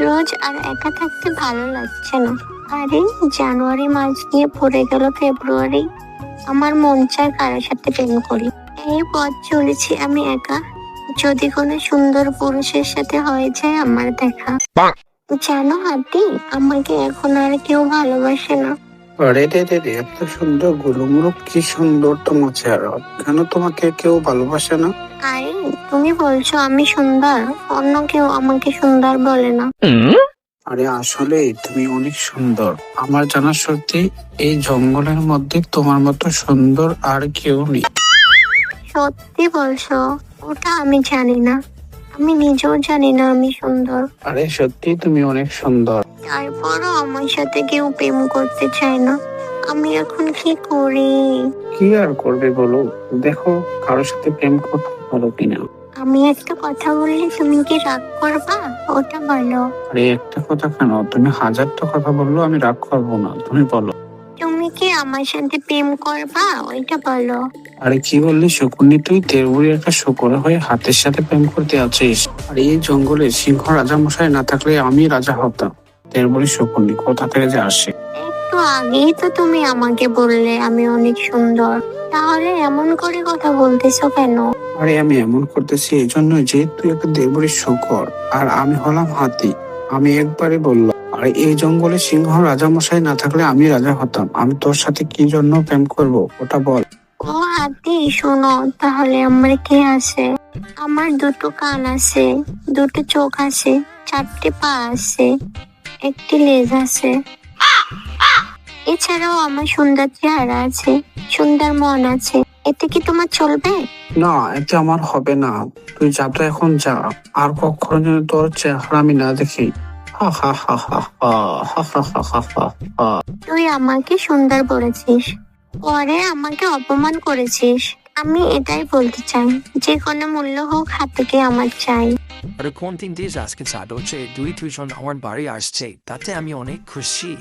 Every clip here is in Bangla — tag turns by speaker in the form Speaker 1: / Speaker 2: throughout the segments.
Speaker 1: রোজ আর একা থাকতে ভালো লাগছে না। আরে জানুয়ারি মাস দিয়ে পড়ে গেল ফেব্রুয়ারি। আমার মন চায় কারোর সাথে প্রেম করি। এই পথ চলেছি আমি একা। যদি কোনো সুন্দর পুরুষের সাথে হয়ে যায় আমার দেখা। জানো হাতি, আমাকে এখন আর কেউ ভালোবাসে না।
Speaker 2: আরে রে রে রে, এত সুন্দর গুরুমুরু, কি সুন্দর তোমার চেহারা, কেন তোমাকে কেউ ভালোবাসে না?
Speaker 1: আরে তুমি বলছো আমি সুন্দর, অন্য কেউ আমাকে সুন্দর বলে না।
Speaker 2: আরে আসলে তুমি অনেক সুন্দর। আমার জানা সত্যি এই জঙ্গলের মধ্যে তোমার মতো সুন্দর আর কেউ নেই।
Speaker 1: সত্যি বলছো? ওটা আমি জানি না, আমি নিজেও জানি না আমি সুন্দর।
Speaker 2: আরে সত্যি তুমি অনেক সুন্দর।
Speaker 1: তারপরও আমার সাথে কেউ প্রেম করতে চায় না। আমি এখন কি করি?
Speaker 2: কি আর করবে বলো, দেখো কারোর সাথে প্রেম করতে পারো কিনা।
Speaker 1: আমি একটা কথা বললে তুমি কি রাগ করবা? ওটা বলো।
Speaker 2: আরে একটা কথা কেন, তুমি হাজারটা কথা বললো আমি রাগ করবো না, তুমি বলো।
Speaker 1: তুমি কি আমার সাথে প্রেম করবা? ওইটা বলো।
Speaker 2: আরে কি বললি শকুনি, তুই তেরবুড়ি একটা শকুরে হয়ে হাতের সাথে প্রেম করতে আছিস? আর এই জঙ্গলে সিংহ রাজা মশাই না থাকলে আমি রাজা হতাম। তেরবুড়ি শকুনি কোথা থেকে যে আসে?
Speaker 1: একটু আগেই তো তুমি আমাকে বললে আমি অনেক সুন্দর, তাহলে এমন করে কথা বলতেছো কেন?
Speaker 2: আরে আমি এমন করতেছি এই জন্য যে তুই একটা দেবড়ি শূকর আর আমি হলাম হাতি। আমি একবারে বললাম, আর এই জঙ্গলে সিংহ রাজা মশাই না থাকলে আমি রাজা হতাম। আমি তোর সাথে কি জন্য প্রেম করব ওটা বল।
Speaker 1: ও হাতি শোনো, তাহলে আমার কে আছে? আমার দুটো কান আছে, দুটো চোখ আছে, চারটে পা আছে, একটি লেজ আছে। এছাড়াও আমার সুন্দর চেহারা আছে, সুন্দর মন আছে। এতে কি তোমার চলবে?
Speaker 2: না, এতে আমার হবে না। তুই যা তো এখন যা, আর কখনো যেন তোর চেহারা আমি না দেখি। হা হা হা হা হা হা হা হা হা হা হা।
Speaker 1: তুই আমাকে সুন্দর বলেছিস, পরে আমাকে অপমান করেছিস। আমি এটাই বলতে চাই, যে কোনো মূল্য হোক হাতিকে আমার চাই।
Speaker 3: আর কোন তিন দিয়ে আজকে চাঁদ হচ্ছে দুইজন আমার বাড়ি আসছে, তাতে আমি অনেক খুশি।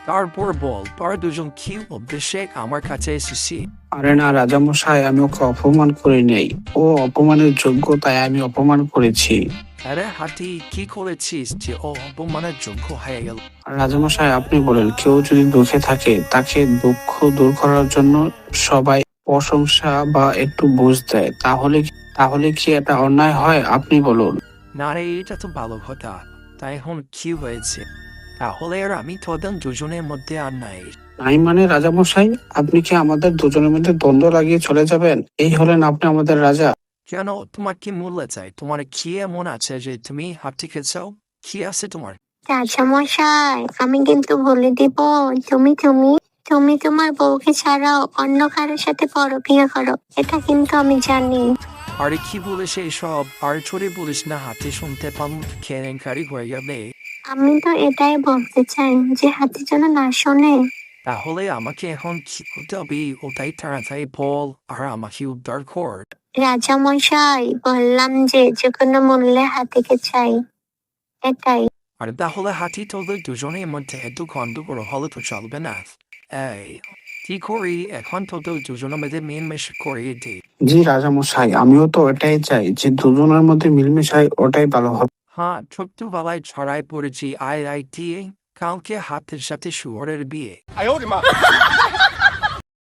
Speaker 3: তারপর বল, তোরা দুজন কি উদ্দেশ্যে আমার কাছে এসেছি?
Speaker 2: আরে না রাজা মশাই, আমি ওকে অপমান করি নাই। ও অপমানের যোগ্য, তাই আমি অপমান করেছি।
Speaker 3: আরে হাতি, কি করেছিস যে ও অপমানের যোগ্য হয়ে গেল?
Speaker 2: রাজামশাই আপনি বলেন, কেউ যদি দুঃখে থাকে তাকে দুঃখ দূর করার জন্য সবাই প্রশংসা বা একটু বুঝ দেয়, তাহলে কি এটা অন্যায় হয়? আপনি বলুন।
Speaker 3: না রে, এটা তো ভালো কথা। তাই এখন কি হয়েছে? তাহলে আর আমি তোদের দুজনের মধ্যে আর নাই।
Speaker 2: নাই মানে রাজামশাই, আপনি কি আমাদের দুজনের মধ্যে দ্বন্দ্ব লাগিয়ে চলে যাবেন? এই হলেন আপনি আমাদের রাজা?
Speaker 3: কেন, তোমার কি মূল্য চাই? তোমার কি এমন আছে যে তুমি হাতিকে চাও? কি আছে তোমার?
Speaker 1: রাজামশাই, আমি কিন্তু বলে দিব, তুমি তুমি তুমি তোমার বউকে ছাড়াও অন্য কারোর সাথে পরকীয়া করো, এটা কিন্তু আমি জানি।
Speaker 3: আরে কি বলিস এইসব? আর চোরে বলিস না, হাতে শুনতে পাবো কেলেঙ্কারি হয়ে যাবে।
Speaker 1: আমি তো এটাই বলতে চাই যে হাতি যেন না শোনে।
Speaker 3: তাহলে আমাকে এখন কি করতে হবে ওটাই তাড়াতাড়ি বল, আর আমাকে উদ্ধার কর।
Speaker 1: রাজামশাই, বললাম যে যে কোনো মূল্যে হাতিকে চাই, এটাই।
Speaker 3: আর তাহলে হাতি তোদের দুজনের মধ্যে এত গন্ডগোল হলে তো চলবে না। এই কি করি এখন, তোদের দুজনের মধ্যে মিলমিশ করিয়ে দিই।
Speaker 2: জি রাজামশাই, আমিও তো এটাই চাই যে দুজনের মধ্যে মিলমিশাই, ওটাই ভালো হবে।
Speaker 3: হ্যাঁ, ছোট্টবেলায় ছড়াই পড়েছি আই কালকে হাতের সাথে শুয়োরের বিয়ে।